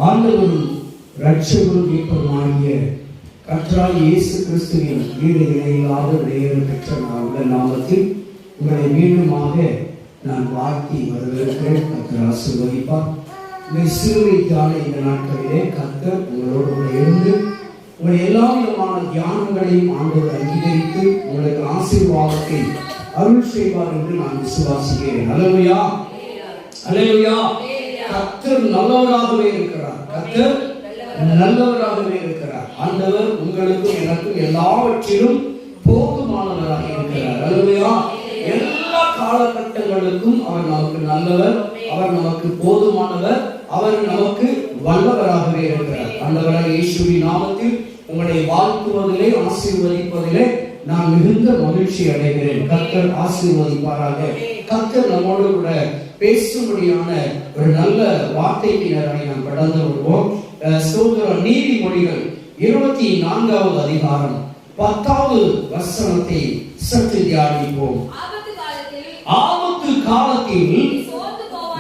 ஆண்டவரும் இரட்சகரும் மீட்பருமாகிய கர்த்தராகிய இயேசு கிறிஸ்துவின் ஈடு இணையில்லாத விலையேற பெற்ற உங்கள் நாமத்தில் உங்களை மீண்டுமாக நான் வாழ்த்தி வரவேற்கிறேன். கர்த்தர் ஆசீர்வதிப்பார். இந்த சிறுவைக்கான இந்த நாட்களிலே கர்த்தர் உங்களோடு கூட இருந்து உங்களை எல்லா விதமான தியானங்களையும் ஆண்டவர் அங்கீகரித்து உங்களுக்கு ஆசீர்வாதத்தை அருள் செய்வார் என்று நான் விசுவாசிக்கிறேன். அல்லேலூயா, அல்லேலூயா. கர்த்தர் நல்லவராகவே இருக்கிறார். கர்த்தர் நல்லவராகவே இருக்கிறார். ஆண்டவர் உங்களுக்கும் எனக்கும் எல்லாவற்றிலும் போதுமானவராக இருக்கிறார். அல்லேலூயா. எல்லா காலகட்டங்களுக்கும் அவர் நமக்கு நல்லவர், அவர் நமக்கு போதுமானவர், அவர் நமக்கு வல்லவராகவே இருக்கிறார். ஆண்டவராகிய இயேசுவின் நாமத்தில் உங்களை வாழ்த்துவதிலே ஆசீர்வதிப்பதிலே நான் மிகுந்த மகிழ்ச்சி அடைகிறேன். கர்த்தர் ஆசீர்வதிப்பாராக. கர்த்தர் நம்மோடு கூட பேசும்படியான ஒரு நல்ல வார்த்தைக்கு நேராக நாம் கடந்து வருவோம். ஸ்தோத்திரம். நீதிமொழிகள் 24வது அதிகாரம் 10வது வசனத்தை சற்று தியானிப்போம். ஆபத்து காலத்தில்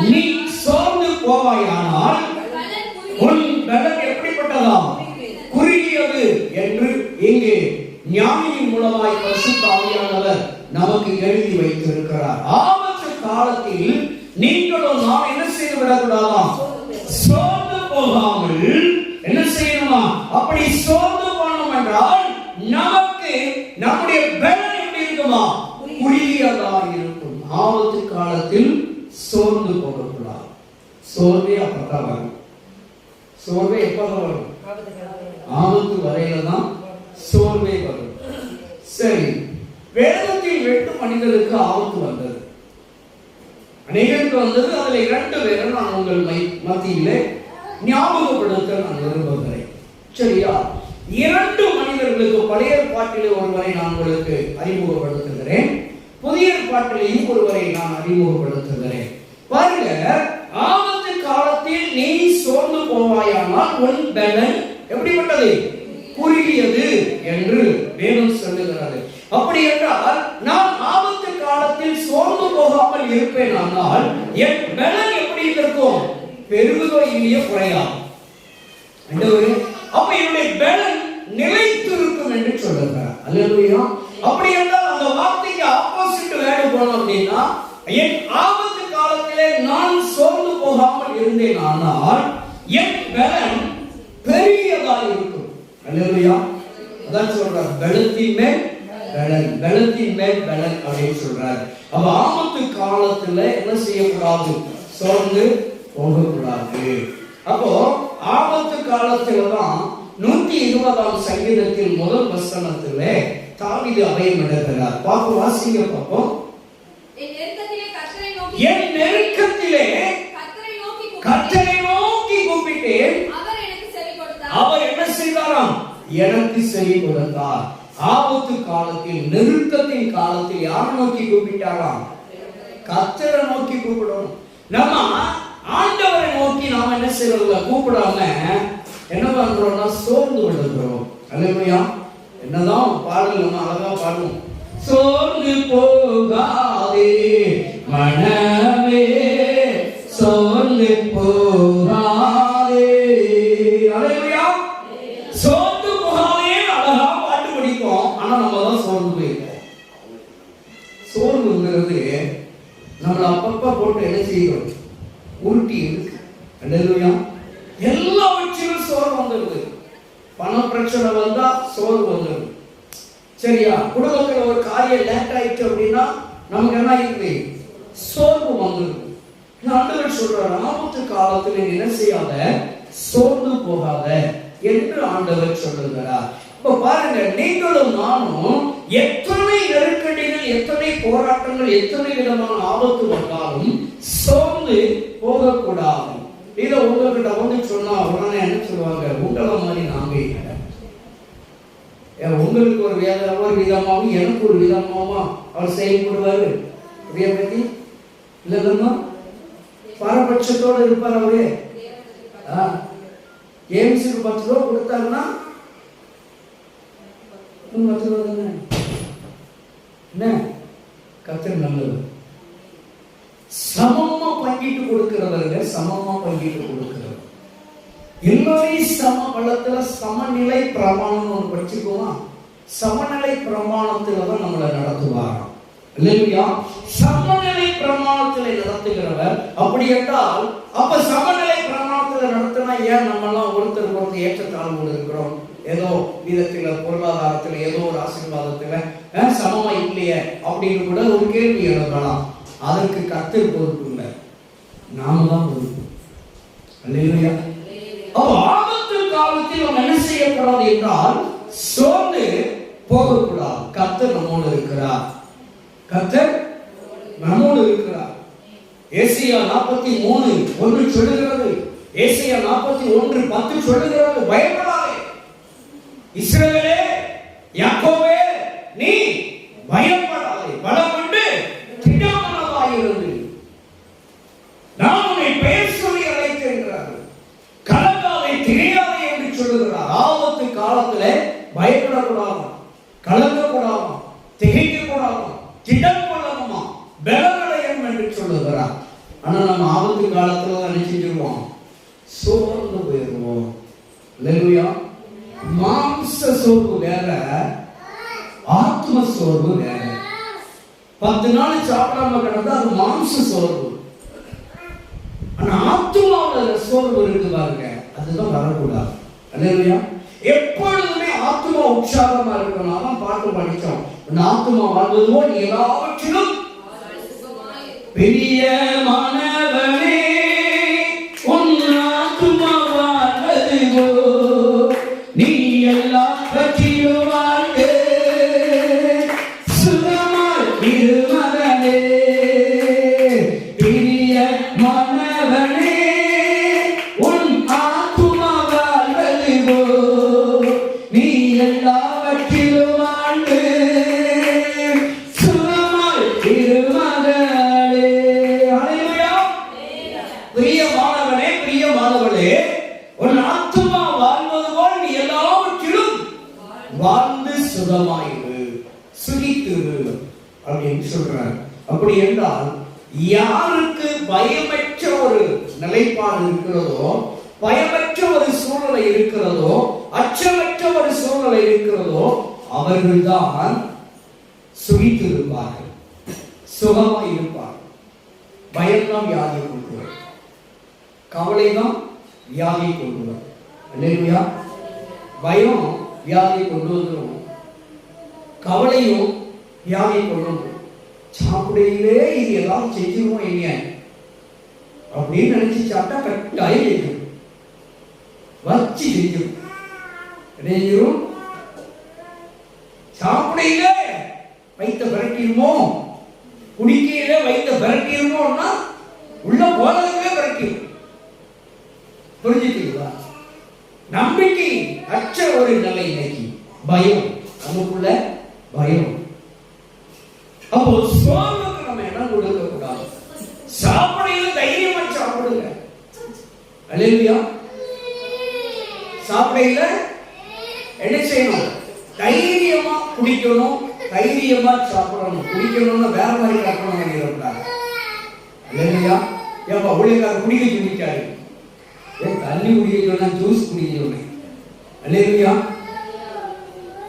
நீ சோர்ந்து போவாயானால் உன் பலன் எப்படிப்பட்டதாம்? குறுகியது என்று இங்கே ஞானியின் மூலமாய் பரிசுத்த ஆவியானவர் நமக்கு எழுதி வைத்திருக்கிறார். ஆபத்து காலத்தில் நீங்களும் நாம் என்ன செய்து விடக்கூடாதாம்? சோர்ந்து போகாமல் என்ன செய்யணுமா? அப்படி சோர்ந்து போனோம் என்றால் நமக்கு நம்முடைய பலன் எப்படி இருக்குமா? குறுகியதாக இருக்கும். ஆபத்து காலத்தில் சோர்ந்து போகக்கூடாது. சோர்வே அப்பதான் வரும். சோர்வே எப்பதான் வரும்? ஆபத்து வரையில தான் சோர்வே வரும். சரி, வேதத்தில் 8 மனிதருக்கு ஆபத்து வந்தது, அநேகருக்கு வந்தது. அதுல 2 பேரை நான் உங்கள் மத்தியிலே ஞாபகப்படுத்த நான் விரும்புகிறேன். சரியா? 2 மனிதர்களுக்கு பழைய ஏற்பாட்டிலே ஒருவரை நான் உங்களுக்கு அறிமுகப்படுத்துகிறேன், புதிய ஏற்பாட்டிலேயும் ஒருவரை நான் அறிமுகப்படுத்துகிறேன். பாருங்க, ஆபத்து காலத்தில் நீ சோர்ந்து போவாயானால் உன் பலன் எப்படிப்பட்டது? குறுகியது என்று வேதம் சொல்லுகிறது. அப்படி என்றால் நான் ஆபத்து காலத்தில் சோர்ந்து போகாமல் இருப்பேன், ஆனால் என் பலன் எப்படி இருக்கும்? பெருகுதோ இல்லையோ குறையாது. அப்ப என்னுடைய பலன் நிலைத்திருக்கும் என்று சொல்லுகிறார். அல்லேலூயா. அப்படி என்றால் அந்த வார்த்தைக்கு ஆப்போசிட் வேர்டு போனோம் அப்படின்னா, என் ஆபத்து காலத்திலே நான் சோர்ந்து போகாமல் இருந்தேன், ஆனால் என் பலன் பெரியதாக இருக்கும். அல்லேலூயா. அதான் சொல்றார், பலத்தின் மேல் பலன், பலத்தின் மேல் பலன் அப்படின்னு சொல்றாரு. அப்ப ஆபத்து காலத்துல என்ன செய்யக்கூடாது? சோர்ந்து போகக்கூடாது. அப்போ ஆபத்து காலத்துலதான் 120ஆம் சங்கீதத்தில் முதல் வசனத்திலே தாவீது அபயமிடுகிறார். பார்ப்போம், வாசிங்க பார்ப்போம். என் நெருக்கத்திலே கர்த்தரை நோக்கி கூப்பிட்டேன், அவர் என்ன செய்தாராம்? எனக்கு செவி கொடுத்தார். ஆபத்து காலத்தில், நெருக்கத்தின் காலத்தில் யாரை நோக்கி கூப்பிட்டாராம்? கர்த்தரை நோக்கி கூப்பிடணும். நம்ம ஆண்டவரை நோக்கி நாம என்ன செய்யறோம்? கூப்பிடாம என்ன பண்றோம்னா சோர்ந்து விடுகிறோம். அல்லேலூயா. என்னதான் பாடல் நம்ம அழகா பாடுவோம். சோர்ந்து போகாதே மனமே, சோர்ந்து போகாதே. அல்லேலூயா. சோர்ந்து போகாதே அழகா பாட்டு படிப்போம், ஆனா நம்ம தான் சோர்ந்து போயிருக்கோம். சோர்வுங்கிறது நம்மள அப்பப்ப போட்டு என்ன செய்யணும்? உருட்டி இருக்கு. அல்லேலூயா. எல்லாவற்றிலும் சோர்வு வந்துருது. பண பிரச்சனை வந்தா சோர்வு வந்துருது. சரியா? குடும்பத்துல ஒரு காரியம் லேட் ஆயிடுச்சு அப்படின்னா நமக்கு என்ன இருக்கு? சோர்வு வந்துருது. ஆண்டவர் சொல்றார், ஆபத்து காலத்துல என்ன செய்யாத? சோர்ந்து போகாத என்று ஆண்டவர் சொல்லுகிறார். இப்ப பாருங்க, நீங்களும் நானும் எத்தனை நெருக்கடிகள், எத்தனை போராட்டங்கள், எத்தனை விதமான ஆபத்து வந்தாலும் சோர்ந்து போகக்கூடாது. இதை உங்ககிட்ட வந்து சொன்னா உடனே என்ன சொல்லுவாங்க? உங்களை மாதிரி நாங்க இல்லை. உங்களுக்கு ஒரு விதமாகவும் எனக்கு ஒரு விதமாகவும் அவர் செயல்படுவாரு. பத்தி இல்லைன்னா பாரபட்சத்தோடு இருப்பார். அவரு ஏம்ஸுக்கு 10 ரூபா கொடுத்தாருன்னா 10 ரூபா தானே. என்ன? கர்த்தர் நல்லது. சமமா பங்கிட்டு கொடுக்கிறவர்கள், சமமா பங்கிட்டு கொடுக்கிறவர். எல்லாரையும் சம பலத்துல சமநிலை பிரமாணம் ஒன்று படிச்சுக்கோமா. சமநிலை பிரமாணத்துல தான் நம்மளை நடத்துவாராம். இல்லையா? சமநிலை பிரமாணத்துல நடத்துகிறவர். அப்படி என்றால் அப்ப சமநிலை பிரமாணத்துல நடத்தினா ஏன் நம்ம எல்லாம் ஒருத்தருக்கு ஒருத்தர் ஏற்றத்தாழ்வு இருக்கிறோம்? ஏதோ விதத்துல பொருளாதாரத்துல ஏதோ ஒரு ஆசீர்வாதத்துல சமமா இல்லையே அப்படின்னு கூட ஒரு கேள்வி எழுதலாம். அதற்கு கர்த்தர் பொறுப்பு இல்லை, நாம தான் பொறுப்பு. இல்லையா? அப்ப ஆபத்து காலத்தில் நம்ம என்ன செய்யக்கூடாது என்றால் சோர்ந்து போகக்கூடாது. கர்த்தர் நம்மோடு இருக்கிறார். கர்த்தர் நம்மோடு இருக்கிறார். ஏசாயா 43:1 சொல்லுகிறது. ஏசாயா 41:10 சொல்லுகிறது. பயப்படாதே இஸ்ரவேலே, யாக்கோபே, நீ பயப்படாதே, பலப்பட்டு திடமனதாயிரு, நான் உன்னை பெயர் சொல்லி அழைக்கின்றார், கலங்காதே திகையாதே என்று சொல்லுகிறார். ஆபத்து காலத்திலே பயப்படக்கூடாது, கலங்கக்கூடாது, திகைக்கக்கூடாது, திடம் கொள்ளணுமா, பலவடையும் என்று சொல்லுகிறார். ஆனா நம்ம ஆபத்து காலத்துல தான் நினைச்சிருவோம், சோர்ந்து போயிருவோம். அல்லேலூயா. மாம்ச சோர்வு வேற, ஆத்ம சோர்வு வேற. 10 நாள் சாப்பிடாம கிடந்தா அது மாம்ச சோர்வு. ஆனா ஆத்மாவோட சோர்வு இருக்கு பாருங்க, அதுதான் வரக்கூடாது. அல்லேலூயா. எப்பொழுதுமே ஆத்மா உற்சாகமா இருக்கணும். அதான் பாட்டு படிச்சோம், ஆத்மா வாழ்வது போல் எல்லாவற்றிலும் பெரிய மாணவனே உன் ஆத்மா வாழ்வது போல் நீ எல்லாவற்றிலும் வாழ்க சுகமாய் இரு மகனே. பெரிய மாணவனே உன் ஆத்மா வாழ்வது போல் நீ எல்லாவற்றிலும் வாழ்க சுகமாய் இரு மகனே. ஹல்லேலூயா. பிரியமானவனே, பிரியமானவளே, உன் ஆத்மா வாழ்வது போல் நீ எல்லாவற்றிலும் வாழ்ந்து சுகமாயிரு, சுகித்திரு அப்படின்னு சொல்றார். அப்படி என்றால் யாருக்கு பயமற்ற ஒரு நிலைப்பாடு இருக்கிறதோ, பயமற்ற ஒரு சூழ்நிலை இருக்கிறதோ, அச்சமற்ற ஒரு சூழ்நிலை இருக்கிறதோ, அவர்கள்தான் சுகித்திருப்பார்கள், சுகமாய் இருப்பார்கள். பயம்தான் வியாதியை கொண்டு வரும், கவலைதான் வியாதியை கொண்டு வரும். அல்லேலூயா. பயம் வியாதியை கொண்டு வந்துடும், கவலையும் வியாதியை கொண்டு வந்துடும். சாப்பிடையிலே இது எல்லாம் செஞ்சிருவோம் என்ன அப்படின்னு நினைச்சு சாப்பிட்டா கட்டாயம் செஞ்சிடும், வச்சு செஞ்சிடும். செஞ்சிடும். சாப்பிடையில வைத்த விரட்டிடுமோ, குடிக்கையில வைத்த விரட்டிடுமோன்னா உள்ள போனதுமே விரட்டிடும். புரிஞ்சுக்கிறீங்களா? நம்பிக்கை அற்ற ஒரு நிலை இன்னைக்கு பயம், நமக்குள்ள பயம். அப்போ சோர்வுக்கு நம்ம இடம் கொடுக்க கூடாது. சாப்பிடையில தைரியமா சாப்பிடுங்க. அல்லேலூயா. சாப்பிடையில என்ன செய்யணும்? தைரியமா குடிக்கணும், தைரியமா சாப்பிடணும். குடிக்கணும்னா வேற மாதிரி கற்பனை பண்ணிடக்கூடாது. அல்லேலூயா. ஏப்பா ஊழியக்காரர் குடிக்க சொல்லிட்டாரு, தண்ணி குடிக்க சொன்னா ஜூஸ் குடிக்க சொன்னேன். அல்லேலூயா.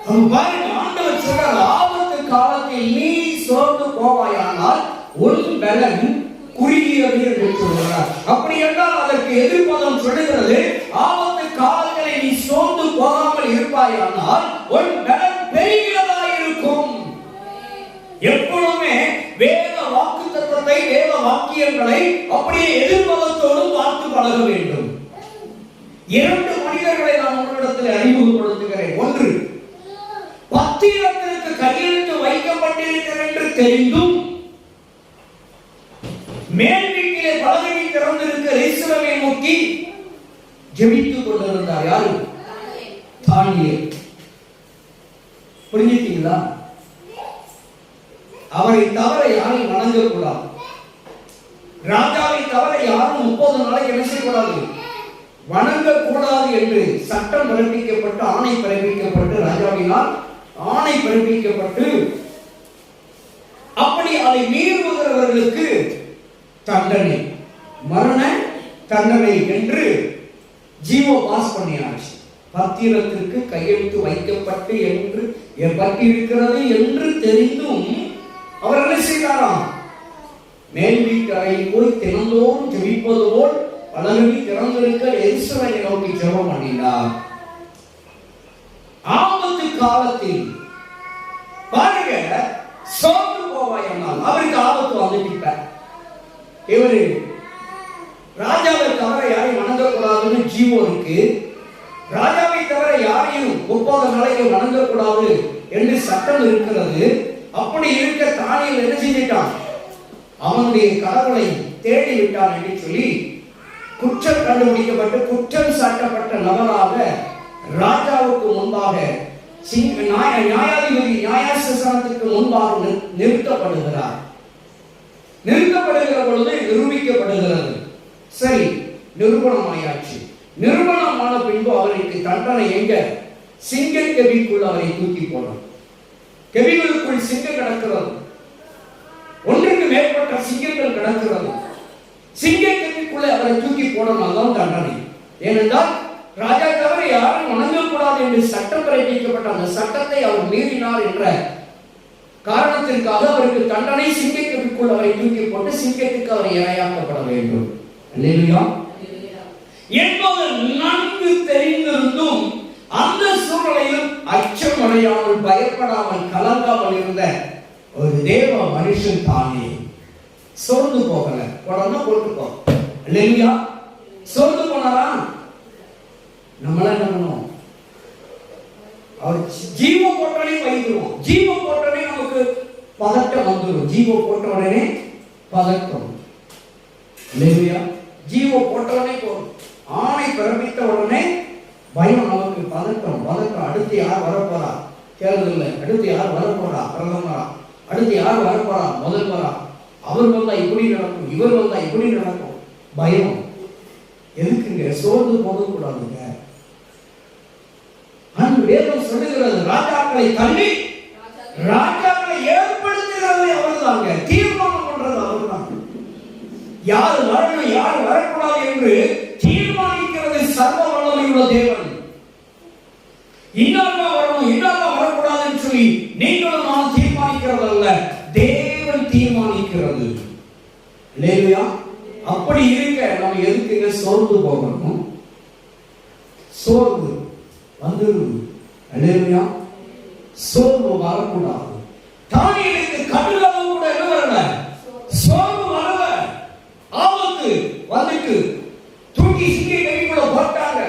அவன் பாருங்க, ஆண்டவர் சொல்றார், ஆபத்து காலத்தில் நீ சோர்ந்து போவாயானால் உன் பலன் குறுகியது என்று சொல்கிறார். அப்படி என்றால் அதற்கு எதிர்ப்பதம் சொல்லுகிறது, ஆபத்து காலங்களை நீ சோர்ந்து போகாமல் இருப்பாயானால் உன் பலன் பெரியதா இருக்கும். எப்பொழுதுமே வேத வாக்குத்தத்தத்தை, வேத வாக்கியங்களை அப்படியே எதிர்ப்பதத்தோடு பார்த்து பழக வேண்டும். 2 மனிதர்களை நான் உங்களிடத்தில் அறிமுகப்படுத்துகிறேன். ஒன்று, பத்திரத்திற்கு கையெழுத்து வைக்கப்பட்டிருக்கிறது என்று தெரிந்தும் மேல் வீட்டிலே பலகை திறந்திருக்கிற இஸ்ரவேலை நோக்கி ஜெபித்துக் கொண்டிருந்தார். யாரு? தானியேல். புரிஞ்சுட்டீங்களா? அவரை தவிர யாரையும் வணங்கக்கூடாது. ராஜாவை தவிர யாரும் 30 நாளைக்கு என்ன செய்யக்கூடாது? வணங்கக்கூடாது என்று சட்டம் பிறப்பிக்கப்பட்டு, ஆணை பிறப்பிக்கப்பட்டு, ராஜாவினால் ஆணை பிறப்பிக்கப்பட்டு, அப்படி அதை மீறுகிறவர்களுக்கு தண்டனை, மரண தண்டனை என்று ஜீவோ பாஸ் பண்ணியாச்சு. பத்திரத்திற்கு கையெழுத்து வைக்கப்பட்டு என்று பட்டி இருக்கிறது என்று தெரிந்தும் அவர் என்ன செய்தாராம்? மேல் வீட்டு அறையில் போய் தினந்தோறும் ஜெபிப்பது போல் பலகனி திறந்திருக்க எருசலேமை நோக்கி ஜெபம் பண்ணினார். ஆபத்து காலத்தில் பாருங்க, சோர்ந்து போவாயனால் அவருக்கு ஆபத்து வந்துட்ட. இவரு ராஜாவை தவிர யாரையும் வணங்கக்கூடாதுன்னு ஜீவோ இருக்கு. ராஜாவை தவிர யாரையும் 30 நாளைக்கு வணங்கக்கூடாது என்று சட்டம் இருக்கிறது. அப்படி இருக்க தானியேல் என்ன செஞ்சிட்டான்? அவனுடைய கடவுளை தேடி விட்டான் என்று சொல்லி குற்றம் கண்டுபிடிக்கப்பட்டு குற்றம் சாட்டப்பட்ட நபராக ராஜாவுக்கு முன்பாக நியாயாதிபதி நியாயாசனத்துக்கு முன்பாக நிறுத்தப்படுகிறார். நிறுத்தப்படுகிற பொழுது நிரூபிக்கப்படுகிறது. சரி, நிரூபணமாயாச்சு. நிரூபணமான பின்பு அவருக்கு தண்டனை எங்க? சிங்க கெபிக்குள் அவரை தூக்கி போடணும். கெபிகளுக்குள் சிங்கம் கிடக்கிறது. ஒன்றுக்கு மேற்பட்ட சிங்கங்கள் கிடக்கிறது. சிங்க கெபிக்குள்ள அவரை தூக்கி போடணும். தான் தண்டனை. ஏனென்றால் ராஜா தவிர யாரும் வணங்கக்கூடாது என்று சட்டம் பிறப்பிக்கப்பட்ட அந்த சட்டத்தை அவர் மீறினார் என்ற காரணத்திற்காக அவருக்கு தண்டனை சிங்கத்திற்குள் அவரை தூக்கி போட்டு சிங்கத்துக்கு அவர் இரையாக்கப்பட வேண்டும். அல்லேலூயா என்பது நன்கு தெரிந்திருந்தும் அந்த சூழ்நிலையில் அச்சம் அடையாமல் பயப்படாமல் கலங்காமல் இருந்த ஒரு தேவ மனுஷன் தானே சோர்ந்து போகல. உடனே போட்டுக்கோ. அல்லேலூயா சோர்ந்து போனாரா? நம்மள என்ன பண்ணுவோம்? அவர் ஜீவோ போட்டோடனே வைக்கிறோம். ஜீவோ போட்டோடனே நமக்கு பதட்டம் வந்துடும். ஜீவோ போட்ட உடனே பதட்டம். இல்லையா? ஜீவோ போட்டோடனே போடும். ஆணை பிறப்பித்த உடனே பயம், நமக்கு பதட்டம். அடுத்து யார் வரப்போறா தேர்தல், அடுத்து யார் வரப்போறா பிரதமரா, அடுத்து யார் வரப்போறா முதல்வரா, அவர் வந்தா இப்படி நடக்கும், இவர் வந்தா இப்படி நடக்கும். பயம் எதுக்குங்க? சோர்ந்து போகக்கூடாதுங்க. அந்த வேதம் சொல்லுகிறது, ராஜாக்களை தள்ளி ராஜாக்களை ஏற்படுத்துகிறது அவர்தாங்க. தீர்மானம் பண்றது அவர்தான். யார் வரணும் யார் வரக்கூடாது என்று தீர்மானிக்கிறது சர்வ வல்லமையுள்ள தேவன். இன்னார் வரணும் இன்னார் வரக்கூடாதுன்னு சொல்லி நீங்களும் நான் தீர்மானிக்கிறது அல்ல, தேவன் தீர்மானிக்கிறது. இல்லையா? அப்படி இருக்க நம்ம எதுக்குங்க சோர்ந்து போகணும்? சோர்வு வந்துடும். அல்லேலூயா சோர்வு வரக்கூடாது. தானியேலுக்கு கடுகளவு கூட என்ன வரல? சோர்வு வரல. ஆபத்து வந்துட்டு தூக்கி சிங்க கைக்குள்ள போட்டாங்க.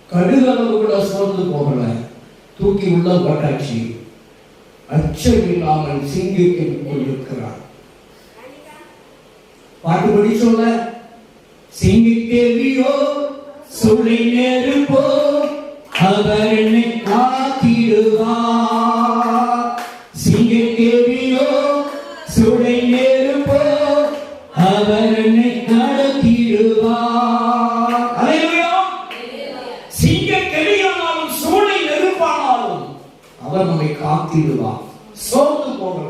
கடுகளவு கூட சோர்ந்து போகல. தூக்கி உள்ள போட்டாச்சு. அச்சம் இல்லாமல் சிங்கிக்குள் இருக்கிறார். பாட்டுபடி சொல்ல, சிங்கிக்கேவியோ சுளை நெருப்போ அவர் என்னை காத்திடுவார். சிங்கிக்கேவியோ சுளை நெருப்போ அவர் என்னை நடத்திடுவார். அல்லேலூயா. சிங்கக்கேவியானாலும் சூளை நெருப்பானாலும் அவர் நம்மை காத்திடுவார். சோர்ந்து போகல.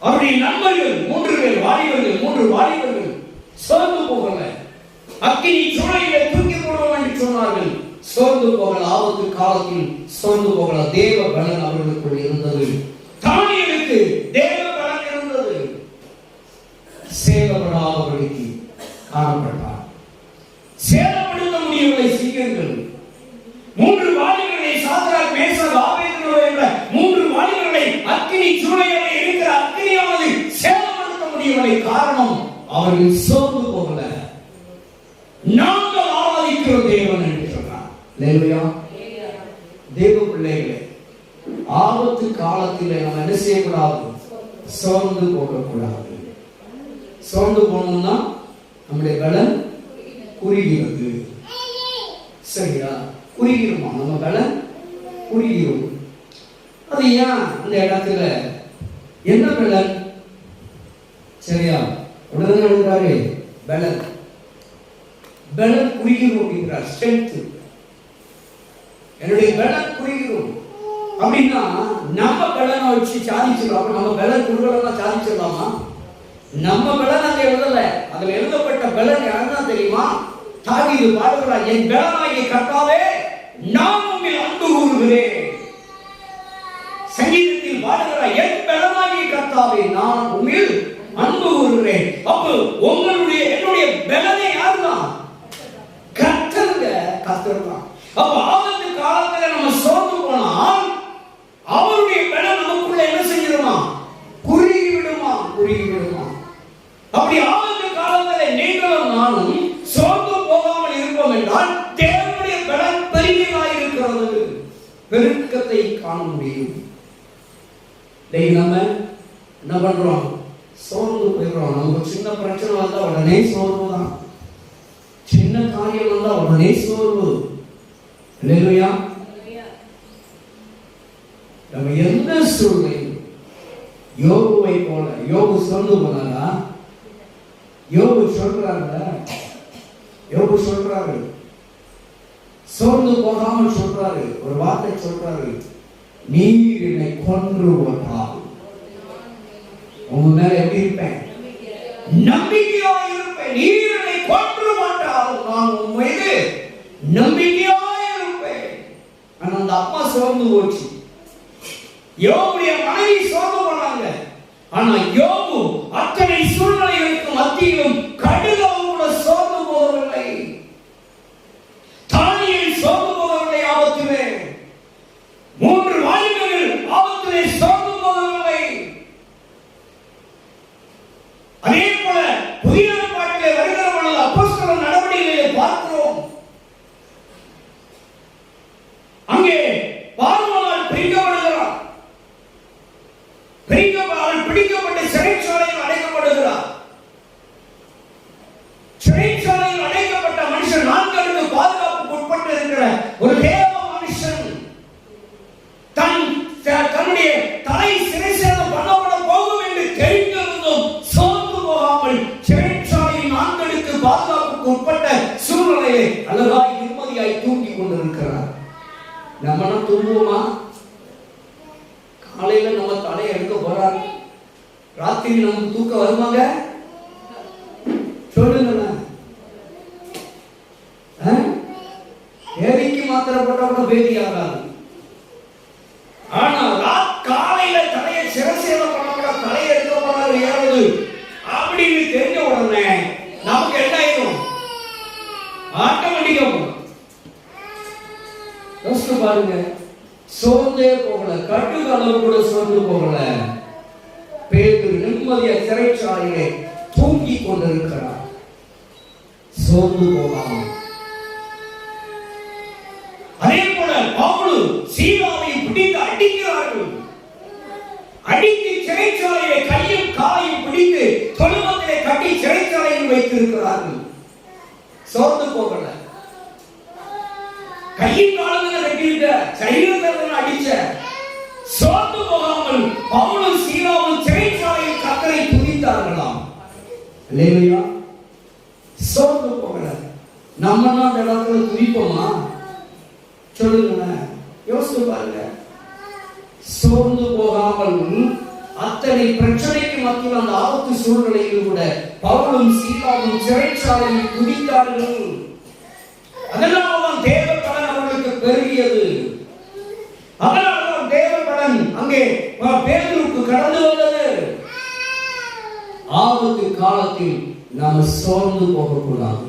அவருடைய நண்பர்கள் 3 பேர் வாலிபர்கள், 3 வாலிபர்கள் சோர்ந்து போகல. அக்கினி சூளையிலே தூக்கி போடுவோம் என்று சொன்னார்கள். சோர்ந்து போகல. ஆபத்து காலத்தில் சோர்ந்து போகல. தேவ பலன் அவர்களுக்குள் இருந்தது. தானியேலுக்கு தேவ பலன் இருந்தது. சேதப்படாதபடிக்கு காணப்பட்டார். சேதப்படுத்த முடியவில்லை சிங்கங்கள். 3 வாலிபர்களை சாத்ராக் மேஷாக் ஆபேத்நேகோ என்ற 3 வாலிபர்களை அக்கினி சூளையிலே இருக்கிற அக்கினியானது சேதப்படுத்த முடியவில்லை. காரணம், அவர்கள் சோர்ந்து போகல. நாங்கள் ஆராதிக்கிற தேவன் என்று சொன்னார். அல்லேலூயா. தேவ பிள்ளைகளே, ஆபத்து காலத்தில் நம்ம என்ன செய்யக்கூடாது? சோர்ந்து போகக்கூடாது. சோர்ந்து போனோம்னா நம்முடைய பலன் குறுகிறது. சரியா? குறுகிருமா? நம்ம பலன் குறுகிரும். அது ஏன் அந்த இடத்துல என்ன பலன்? சரியா? உடனே எழுதுறாரு பலன். பலன் குறுகிரும் அப்படிங்கிறார். ஸ்ட்ரென்த். என்னுடைய பலன் குறுகிரும் அப்படின்னா நம்ம பலனை வச்சு சாதிச்சிடலாமா? நம்ம பலன் குறுகலன்னா சாதிச்சிடலாமா? நம்ம பலன் அங்க எழுதல. அதுல எழுதப்பட்ட பலன் யாருன்னா தெரியுமா? தாவீது பாடுகிறார், என் பலனாகிய கர்த்தாவே நான் உம்மில் அன்பு கூறுகிறேன். சங்கீதத்தில் பாடுகிறார், என் பலனாகிய கர்த்தாவே நான் உம்மில் அன்பு கூறுகிறேன். அப்போ உங்களுடைய என்னுடைய பலனை யாருதான்? கர்த்தருங்க, கர்த்தர் தான். அப்ப ஆபத்து காலத்துல நம்ம சோர்ந்து போனால் அவருடைய பலன் நமக்குள்ள என்ன செஞ்சிருமா? குறுகி விடுமா, குறுகி விடுமா. அப்படி ஆபத்து காலத்தில் நீங்களும் நானும் சோர்ந்து போகாமல் இருப்போம் என்றால் தேவனுடைய பலன் பெருகினாய் இருக்கிறது, பெருக்கத்தை காண முடியும். நம்ம என்ன பண்றோம்? சோர்ந்து போயிடுறோம். நமக்கு சின்ன பிரச்சனை வந்தா உடனே சோர்வு தான், சின்ன காரியம் வந்தா உடனே சோர்வு. அல்லேலூயா. நம்ம எந்த சூழ்நிலையும் யோபுவை போல, யோபு சோர்ந்து போனாரா? யோபு சொல்றாரு, சோர்ந்து போகாமல் சொல்றாரு, ஒரு வார்த்தை சொல்றாரு, நீர் என்னை கொன்று போட்டால் உங்க மேல எப்படி இருப்பேன்? நம்பிக்கையாய் இருப்பேன். நீர் என்னை கொன்று போட்டால் நான் உன் மீது நம்பிக்கையாய் இருப்பேன். ஆனா அந்த அப்பா சோர்ந்து போச்சு, யோபுடைய மனைவி சோர்ந்து போனாங்க. ஆனா யோபு அத்தனை சூழ்நிலைகளுக்கு மத்தியிலும் கடுகளவு கூட சோர்ந்து போகவில்லை. தானியேல் சோர்ந்து போகவில்லை ஆபத்திலே. 3 வாலிபர்கள் ஆபத்திலே சோர்ந்து போகவில்லை. அதே போல புதிய ஏற்பாட்டிலே வருகிற பொழுது அப்போஸ்தலர் நடவடிக்கைகளை பார்க்கிறோம். அங்கே பார்வோனால் பிடிக்கப்படுகிறார், பிடிக்கப்பட்டு சிறைச்சாலையில் அடைக்கப்படுகிறார். சிறைச்சாலையில் அடைக்கப்பட்ட மனுஷன் 4 அடுக்கு பாதுகாப்புக்கு உட்பட்டு இருக்கிற ஒரு தேவ மனுஷன் தன்னுடைய தலை சிறைசேதம் பண்ணப்பட போகும் என்று தெரிந்திருந்தும் சோர்ந்து போகாமல் சிறைச்சாலையில் 4 அடுக்கு பாதுகாப்புக்கு உட்பட்ட சூழ்நிலையை அழகாய் நிம்மதியாய் தூங்கிக் கொண்டிருக்கிறார். நம்ம தூங்குவோமா? காலையில நம்ம தலையை எடுக்க போறாரு, ராத்திரி நமக்கு தூக்கம் வருமாங்க? சொல்லுங்க. தேவிக்கு மாத்திரை போட்டா கூட பேதி ஆகாது. ஆனா காலையில தலையை சிரசேதம் பண்ண தலையை எடுக்க போறாரு ஏறது அப்படின்னு தெரிஞ்ச உடனே நமக்கு என்ன ஆயிடும்? ஆட்டோமேட்டிக்கா யோசிச்சு பாருங்க. சோர்ந்தே போகல, கட்டுகளவு கூட சோர்ந்து போகல. பேதுரு நிம்மதியா சிறைச்சாலையிலே தூங்கிக் கொண்டிருக்கிறார், சோர்ந்து போகாமல். அதே போல பவுல் சீலாவை பிடித்து அடிக்கிறார்கள். அடித்து சிறைச்சாலையிலே கையும் காலையும் பிடித்து தொழுவத்திலே கட்டி சிறைச்சாலையில் வைத்திருக்கிறார்கள். சோர்ந்து போகல, கையின் காலங்களை கட்டியிருக்க, சரீரத்தில் அடிச்ச, சோர்ந்து போகாமல் பவுலும் சீலாவும் சிறைச்சாலையில் கர்த்தரை துதித்தார்களாம். அல்லேலூயா. சோர்ந்து போகல. நம்ம அந்த இடத்துல துதிப்போமா? சொல்லுங்க, யோசித்து பாருங்க. சோர்ந்து போகாமல் அத்தனை பிரச்சனைக்கு மத்தியில் அந்த ஆபத்து சூழ்நிலையில் கூட பவுலும் சீலாவும் சிறைச்சாலையில் துதித்தார்கள். அதனால்தான் தேவ பலன் அவர்களுக்கு பெருகியது. அதனால்தான் தேவ பலன் அங்கே பேதுருக்கு கடந்து வந்தது. ஆபத்து காலத்தில் நாம் சோர்ந்து போகக்கூடாது.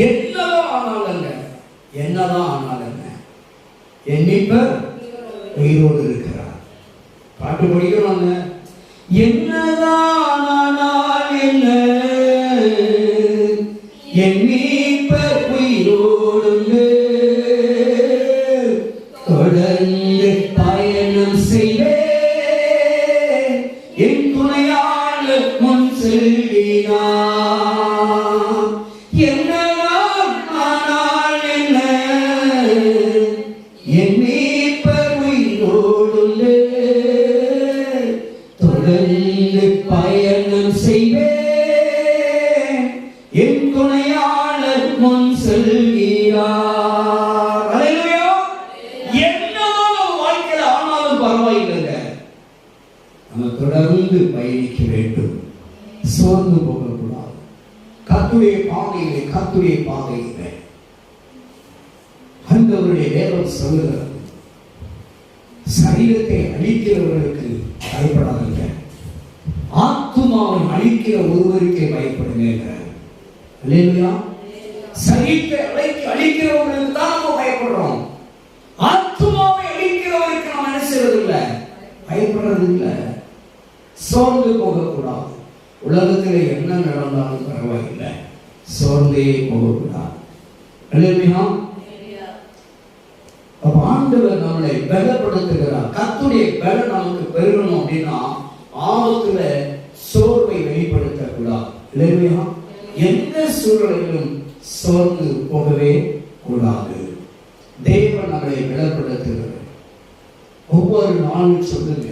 என்னதான் ஆனாலுங்க, என்னதான் ஆனாலுங்க, என் மீட்பர் உயிரோடு இருக்கிறார். பாட்டு படிக்கிறோம். என்னதான் ஆனால் என்ன, என் மீட்பர் உயிரோடு தொடர்ந்து பயணம் செய்வே, என் துணையாளர் முன் செல்கிறார். என்னதான் ஆனால் என்ன, என் மீட்பர் உயிரோடு தொடர்ந்து பயணம் செய்வே, என் துணையாளர் முன் செல்கிறார். அல்லேலூயா. என்னதான் வாழ்க்கையில ஆனாலும் பரவாயில்லைங்க, நம்ம தொடர்ந்து பயணிக்க வேண்டும். சோர்ந்து போகக்கூடாது. கர்த்தருடைய பாதையிலே ஆண்டவருடைய வேதம் சொல்லுகிறது, சரீரத்தை அழிக்கிறவர்களுக்கு பயப்படாதீங்க, ஆத்துமாவை அழிக்கிற ஒருவருக்கே பயப்படுங்க. அல்லேலூயா. சரீரத்தை அழிக்கிறவர்களுக்கு தான் நம்ம பயப்படுறோம். ஆத்துமாவை அழிக்கிறவருக்கு நாம் என்ன செய்வதில்லை, பயப்படுறது இல்லை. சோர்ந்து போகக்கூடாது. உலகத்தில் என்ன நடந்தாலும் பரவாயில்லை, சோர்ந்தே போகக்கூடாது. அல்லேலூயா. அப்ப ஆண்டவர் நம்மளை பலப்படுத்துகிறார். கர்த்தருடைய பலம் நமக்கு பெருகணும் அப்படின்னா ஆபத்துல சோர்வை வெளிப்படுத்தக்கூடாது. இல்லையா? எந்த சூழலிலும் சோர்ந்து போகவே கூடாது. தேவன் நம்மளை பலப்படுத்துகிறார். ஒவ்வொரு நாளும் சொல்லுங்க,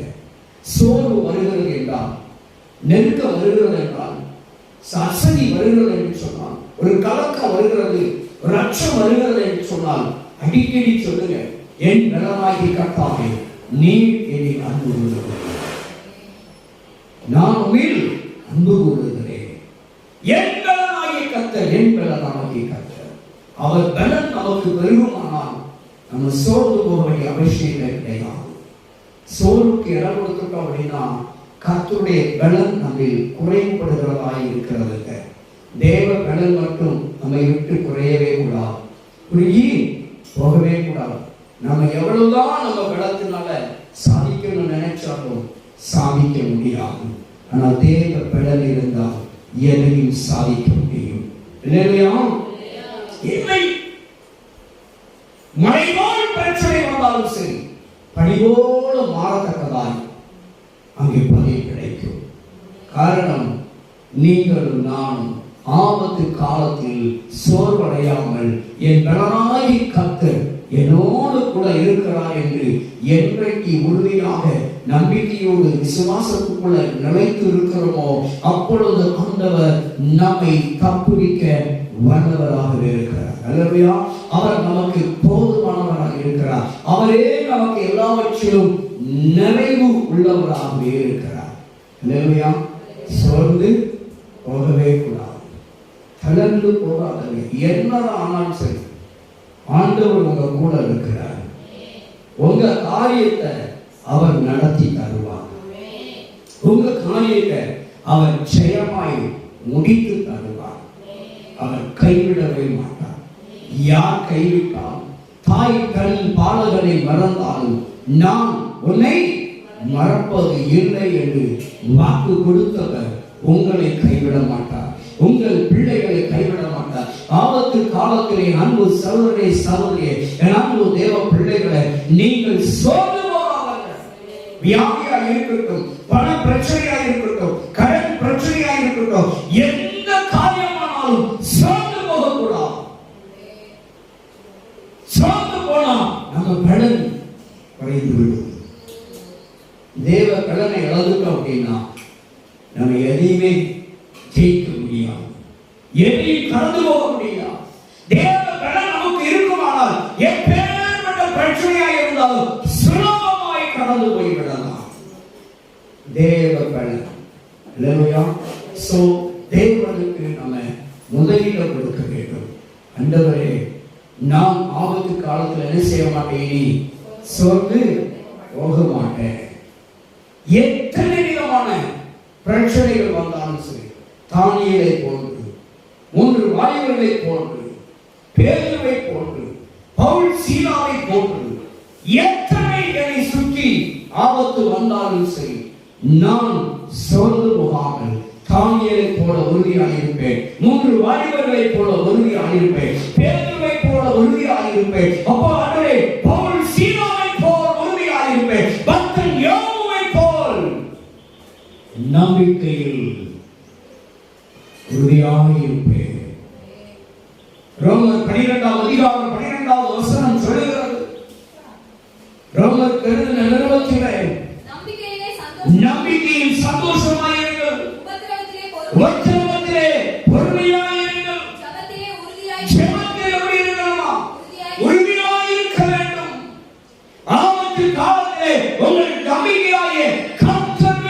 சோர்வு வருகிறது என்றால், நெருக்கம் வருகிறது என்றால், அசதி வருகிறது என்று சொன்னால், ஒரு கலக்கம் வருகிறது, ஒரு அச்சம் வருகிறது என்று சொன்னால் அடிக்கடி சொல்லுங்க, என் பலனாகி கர்த்தாவே நீர் என்னை அன்பு கூறுகிறேன், நான் உம்மில் அன்பு கூறுகிறேன். என் பலனாகி கர்த்தர், என் பலனாகி கர்த்தர். அவர் பலன் நமக்கு பெருகுமானால் நம்ம சோர்ந்து போக வேண்டிய அவசியம் கிடையாது. சோர்வுக்கு இடம் கொடுத்துட்டோம் அப்படின்னா கர்த்தருடைய பலன் நம்மில் குறைபடுகிறதாய் இருக்கிறது. தேவ பலன் மட்டும் நம்மை விட்டு குறையவே கூடாது, குறுகி போகவே கூடாது. நம்ம எவ்வளவுதான் நம்ம பலத்தினால சாதிக்கணும்னு நினைச்சாலும் சாதிக்க முடியாது. ஆனால் தேவ பலன் இருந்தால் எதையும் சாதிக்க முடியும். இல்லையா? இல்லை, மழைபோல் பிரச்சனை வந்தாலும் சரி, பனிபோல மாறத்தக்கதாய் அங்கே பதில் கிடைக்கும். காரணம், நீங்களும் நானும் ஆபத்து காலத்தில் சோர்வடையாமல் என் பலனாகி கர்த்தர் என்னோடு கூட இருக்கிறார் என்று என்றைக்கு உறுதியாக நம்பிக்கையோடு விசுவாசத்துக்குள்ள நிலைத்து இருக்கிறோமோ அப்பொழுது ஆண்டவர் நம்மை தப்புவிக்க வல்லவராக இருக்கிறார். அல்லேலூயா. அவர் நமக்கு போதுமானவராக இருக்கிறார். அவரே நமக்கு எல்லாவற்றிலும் நிறைவு உள்ளவராகவே இருக்கிறார். அல்லேலூயா. சோர்ந்து போகவே கூடாது, தளர்ந்து போகாதீங்க. என்னதான் ஆனாலும் சரி, ஆண்டவர் உங்க கூட இருக்கிறார். உங்க காரியத்தை அவர் நடத்தி தருவார். உங்க காரியத்தை அவர் ஜெயமாய் முடித்து தருவார். அவர் கைவிடவே மாட்டார். யார் கைவிட்டால், தாய் தன் பாலகனை மறந்தாலும் நான் உன்னை மறப்பது இல்லை என்று வாக்கு கொடுத்தவர் உங்களை கைவிட மாட்டார். உங்கள் பிள்ளைகளை கைவிட மாட்டார். ஆபத்து காலத்திலே அன்பு சகோதரே சகோதரியே, என் அன்பு தேவ பிள்ளைகளை, நீங்கள் சோர்ந்து போகாதீர்கள். வியாதியாக இருக்கட்டும், பண பிரச்சனையாக இருக்கட்டும், கடன் பிரச்சனையாக இருக்கட்டும், எந்த காரியமானாலும் சோர்ந்து போகக்கூடாது. சோர்ந்து போனா நம்ம பலன் குறைந்து விடும். தேவ பலனை இழந்துட்டோம் அப்படின்னா நம்ம எதையுமே ஜெயிக்க முடியாது, எதையும் கடந்து போக முடியாது. தேவ பலன் நமக்கு இருக்குமானால் எப்பேற்பட்ட பிரச்சனையாக இருந்தாலும் சுலபமாய் கடந்து போய்விடலாம். தேவ பலன். அல்லேலூயா. சோ தேவனுக்கு நம்ம முதலிடம் கொடுக்க வேண்டும். ஆண்டவரே, நான் ஆபத்து காலத்தில் என்ன செய்ய மாட்டேன், சோர்ந்து போக மாட்டேன். எத்தனை விதமான பிரச்சனைகள் வந்தாலும் சரி, தானியேலை போன்று, 3 வாலிபர்களை போன்று, பேதுருவை போன்று, பவுல் சீலாவை போன்று, எத்தனை என்னை சுற்றி ஆபத்து வந்தாலும் சரி, நான் சோர்ந்து போகாமல் தானியேலை போல உறுதியாக இருப்பேன். 3 வாலிபர்களை போல உறுதியாக இருப்பேன். பேதுருவை போல உறுதியாக இருப்பேன். அப்போ ஆண்டவரே, பவுல் சீலாவை போல உறுதியாக இருப்பேன். பக்தன் யோபுவை போல் நம்பிக்கையில் உறுதியாக இருப்பேன். ரோமர் 12ஆம் அதிகாரம் 12ஆவது வசனம் சொல்லுகிறது, ரோமர் எழுதின நிருபத்திலே நம்பிக்கையில் சந்தோஷமாயிருங்கள், உபத்திரவத்திலே பொறுமையாயிருங்கள், ஜெபத்திலே உறுதியாயிருக்க வேண்டும். ஆபத்து காலத்திலே உங்கள் நம்பிக்கையாகிய கர்த்தர்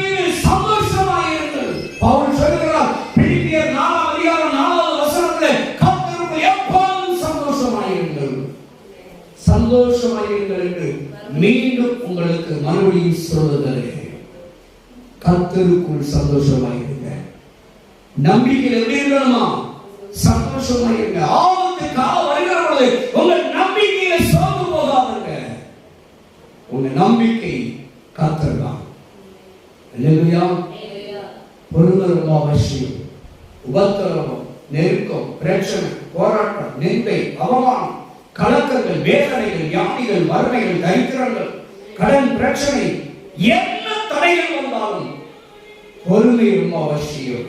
மறுபடியும் சொல்லுதலே, கர்த்தருக்குள் சந்தோஷமாயிருங்க. நம்பிக்கையில் எப்படி இருக்கணுமா? சந்தோஷமாயிருங்க. ஆபத்து காலம் வருகிற பொழுது உங்கள் நம்பிக்கையில சோர்ந்து போகாதுங்க. உங்க நம்பிக்கை கர்த்தர் தான். அல்லேலூயா. பொறுமை ரொம்ப அவசியம். உபத்திரவம், நெருக்கம், பிரச்சனை, போராட்டம், நிந்தை, அவமானம், கலக்கங்கள், வேதனைகள், வியாதிகள், வறுமைகள், தரித்திரங்கள், கடன் பிரச்சனை, என்ன தடைகள் வந்தாலும் பொறுமை ரொம்ப அவசியம்.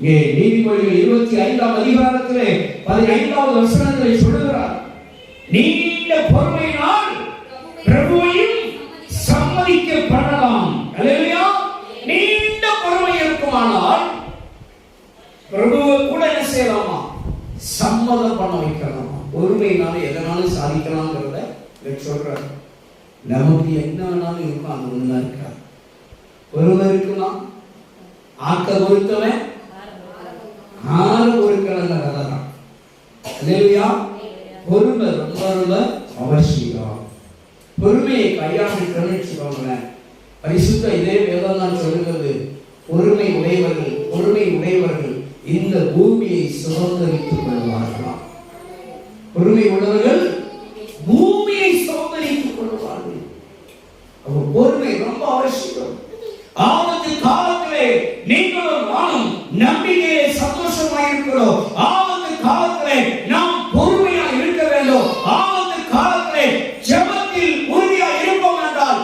நீதிமொழிகள் 25ஆம் அதிகாரத்திலே 15வது வசனத்திலே சொல்லுகிறார், நீண்ட பொறுமையினால் பிரபுவையும் சம்மதிக்கப்படலாம். அல்லேலூயா. நீண்ட பொறுமை இருக்குமானால் பிரபுவை கூட என்ன செய்யலாமா? சம்மதம் பண்ண வைக்கலாமா? பொறுமையினால எதனாலும் சாதிக்கலாம்ங்கிறத சொல்றாரு. நமக்கு என்ன வேணாலும் இருக்கும், அது ஒண்ணுதான் இருக்காது. பொறுமை இருக்குமா? ஆக்க பொறுத்தவன் ஆறு பொறுக்கிறத கதை தான். அல்லேலூயா. பொறுமை ரொம்ப ரொம்ப அவசியம். பொறுமையை கையாண்டுன்னு வச்சுக்கோங்களேன். பரிசுத்த இதே வேதம் தான் சொல்லுகிறது, பொறுமை உடையவர்கள் இந்த பூமியை சுதந்தரித்துக் கொள்வார்களாம். பொறுமை உள்ளவர்கள் பூமியை சுதந்தரித்துக் கொள்வார்கள். பொறுமை ரொம்ப அவசியம். ஆபத்து காலத்திலே நீங்களும் நானும் நம்பிக்கையை சந்தோஷமாக இருக்கிறோம். ஆபத்து காலத்திலே நாம் பொறுமையாக இருக்க வேண்டும். ஆபத்து காலத்திலே ஜெபத்தில் உறுதியாக இருப்போம் என்றால்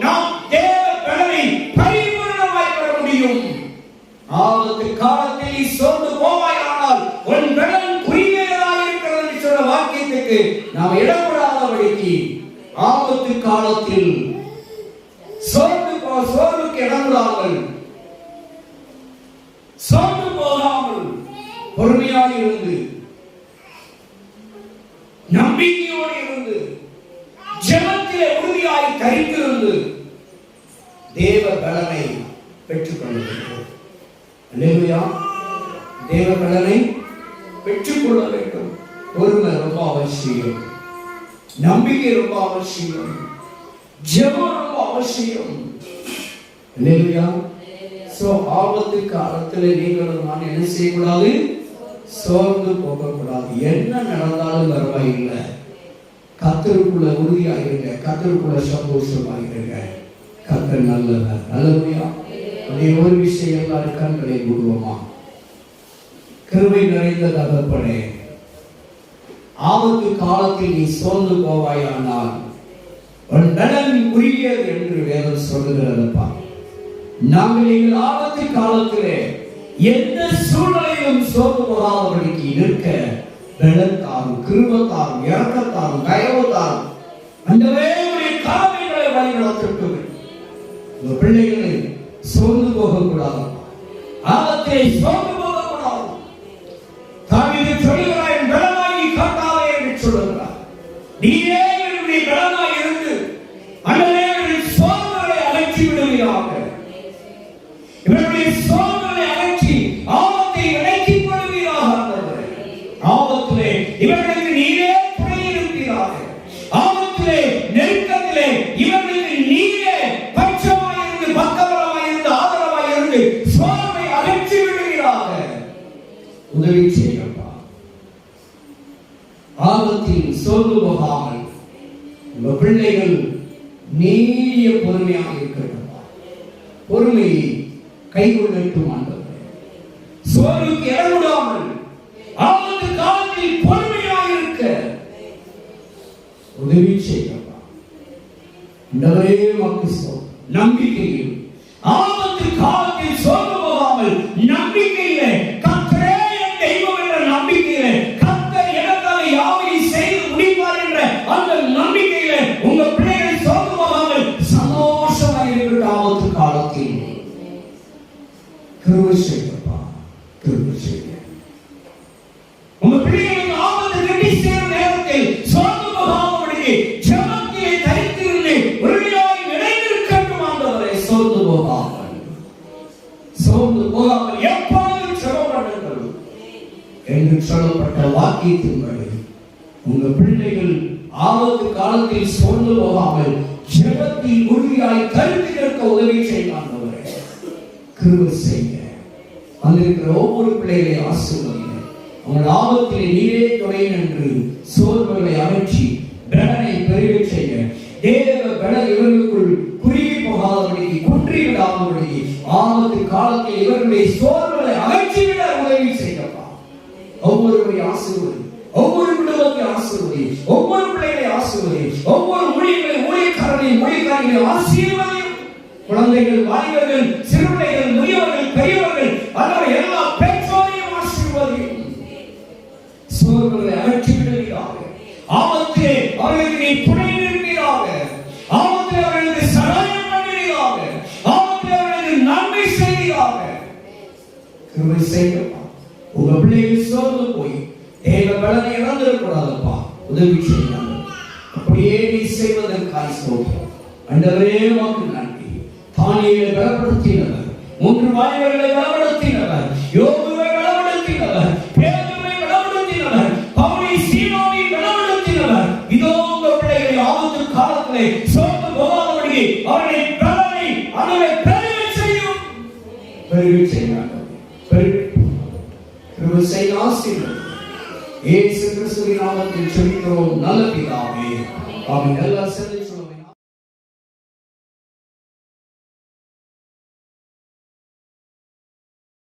நாம் தேவ பலனை பரிபூரணமாய் பெற முடியும். ஆபத்து காலத்தில் சோர்ந்து போவாயானால் உன் பலன் குறுகியதாக இருக்கிறது என்று சொன்ன வாக்கியத்துக்கு நாம் இடப்படாதபடிக்கு ஆபத்து காலத்தில் சோர்வுக்கு இடப்படாமல், சோர்ந்து போகாமல் பொறுமையாக இருந்து நம்பிக்கையோடு இருந்து ஜெபத்திலே உறுதியாய் தரித்திருந்து தேவ பலனை பெற்றுக் கொள்ள வேண்டும். அல்லேலூயா. தேவ பலனை பெற்றுக் கொள்ள வேண்டும். பொறுமை ரொம்ப அவசியம். நம்பிக்கை ரொம்ப அவசியம். ஜெபம் ரொம்ப அவசியம். அல்லேலூயா. சோ ஆபத்து காலத்தில் நீங்களும் நான் என்ன செய்யக்கூடாது? சோர்ந்து போகக்கூடாது. என்ன நடந்தாலும் பரவாயில்லை, கர்த்தருக்குள்ள உறுதியாயிருங்க, கர்த்தருக்குள்ள சந்தோஷமாயிருங்க. கர்த்தர் நல்லவர். அல்லேலூயா. அதே ஒரு விஷயம் எல்லாரும் கண்களை மூடுவோமா? கிருபை நிறைந்த தகப்பனே, ஆபத்து காலத்தில் நீ சோர்ந்து போவாயானால் உன் பலன் குறுகியது என்று வேதம் சொல்லுகிறதப்பா. நாங்கள் எங்கள் ஆபத்து காலத்திலே எந்த சூழ்நிலையிலும் சோர்ந்து போகாதபடிக்கு நிற்க பலத்தாரும், கிருபைத்தாரும், இரக்கத்தாரும், தயவுத்தாரும் அந்த வேலையுடைய காரியங்களை வழிநடத்தட்டும். உங்க பிள்ளைகளை சோர்ந்து போகக்கூடாது, ஆபத்தை சோர்ந்து போகக்கூடாது. தாவீது சொல்லுகிறார், என் பலனாகி கர்த்தாவே என்று சொல்லுகிறார். நீயே என்னுடைய பலனாய் இருந்து அன்றைய சோர்வுகளை அகற்றி விடுவீராக. இவருடைய சோர்வுகளை அகற்றி ஆபத்தை விலக்கிக் கொள்வீராக. ஆபத்திலே இவர்களுக்கு நீரே துணை இருப்பீராக. ஆபத்திலே நெருக்கத்திலே இவர்களுக்கு நீரே பட்சமாயிருந்து, பக்கபலமாயிருந்து, ஆதரவாயிருந்து சோர்வை அகற்றி விடுவீராக. உதவி செய்யப்பா. ஆபத்தில் சோர்ந்து போகாமல் உங்க பிள்ளைகள் நீடிய பொறுமையாக இருக்கிறதா? பொறுமையை கைகொள்ளட்டும் ஆண்டவரே. சோர்வுக்கு இடம் விடாமல் ஆபத்து காலத்தில் பொறுமையாக இருக்க உதவி செய்யப்பா. ஆண்டவரே உமக்கு ஸ்தோத்திரம். நம்பிக்கையில் ஆபத்து காலத்தில் சோர்ந்து போகாமல் நம்பிக்கையிலே கர்த்தரே என் தெய்வம் என்ற நம்பிக்கையிலே கர்த்தர் எனக்காக யாவையும் செய்து முடிப்பார் என்ற அந்த நம்பிக்கையிலே உங்க பிள்ளைகள் சோர்ந்து போகாமல் சந்தோஷமாக இருக்கிற ஆபத்து காலத்தில் கிருபை செய்யப்பா. கிருபை செய்ய உங்க பிள்ளைகளுக்கு ஆபத்து கட்டி சேரும் நேரத்தில் சோர்ந்து போகாமபடி ஜெபத்திலே தரித்திருந்து உறுதியாய் நிலைநிற்கட்டும் ஆண்டவரே. சோர்ந்து போகாமல் எப்பொழுதும் ஜெபம் பண்ணுங்கள் என்று சொல்லப்பட்ட வாக்கியத்தின்படி உங்க பிள்ளைகள் ஆபத்து காலத்தில் சோர்ந்து போகாமல் ஜெபத்தில் உறுதியாய் கருத்து நிற்க உதவி செய்வான். கிருபை செய்ய வந்திருக்கிற ஒவ்வொரு பிள்ளைகளை ஆசீர்வதிங்க. உங்கள் ஆபத்தில் நீரே துணை நின்று சோர்வுகளை அகற்றி பலனை பெருக செய்ய தேவ பலன் இவர்களுக்குள் குறுகி போகாதபடிக்கு குன்றி விடாதபடிக்கு ஆபத்து காலத்தில் இவர்களுடைய சோர்வுகளை அகற்றிவிட உதவி செய்யப்பா. ஒவ்வொருவரை ஆசீர்வதி, ஒவ்வொரு குடும்பத்தை ஆசீர்வதி, ஒவ்வொரு பிள்ளைகளை ஆசீர்வதி, ஒவ்வொரு ஊழியக்காரர்களை ஆசீர்வதி. குழந்தைகள், வாலிபர்கள், சிறுபிள்ளைகள், முதியவர்கள், பெரியவர்கள், அல்லது எல்லா பெற்றோரையும் ஆசீர்வதியும். சோர்வுகளை அகற்றிவிடுவீராக. ஆபத்திலே அவர்களுக்கு நீ துணை நிற்பீராக. ஆபத்திலே அவர்களுக்கு சகாயம் பண்ணுவீராக. ஆபத்திலே அவர்களுக்கு நன்மை செய்வீராக. கிருபை செய்யப்பா. உங்க பிள்ளைகள் சோர்ந்து போய் தேவ பலனை இழந்துடக்கூடாதப்பா, உதவி செய்யலாம். அப்படியே நீ செய்வதற்காய் ஸ்தோத்திரம். ஆண்டவரே உமக்கு நன்றி. தானியேலை பலப்படுத்தினவர், 3 வாலிபர்களை பலப்படுத்தினவர், யோபுவை பலப்படுத்தினவர், பேதுருவை பலப்படுத்தினவர், பவுலை சீமோனை பலப்படுத்தினவர். இதோ உங்க பிள்ளைகளை ஆபத்து காலத்திலே சோர்ந்து போகாதபடி அவர்களை பலனை அணுவை பெருக செய்யும். பெருக செய்யலாம். கிருபை செய்ய ஆசீர்வதி. இயேசு கிறிஸ்துவின் நாமத்தில் ஜெபிக்கிறோம் நல்ல பிதாவே. ஆமென். எல்லாரும்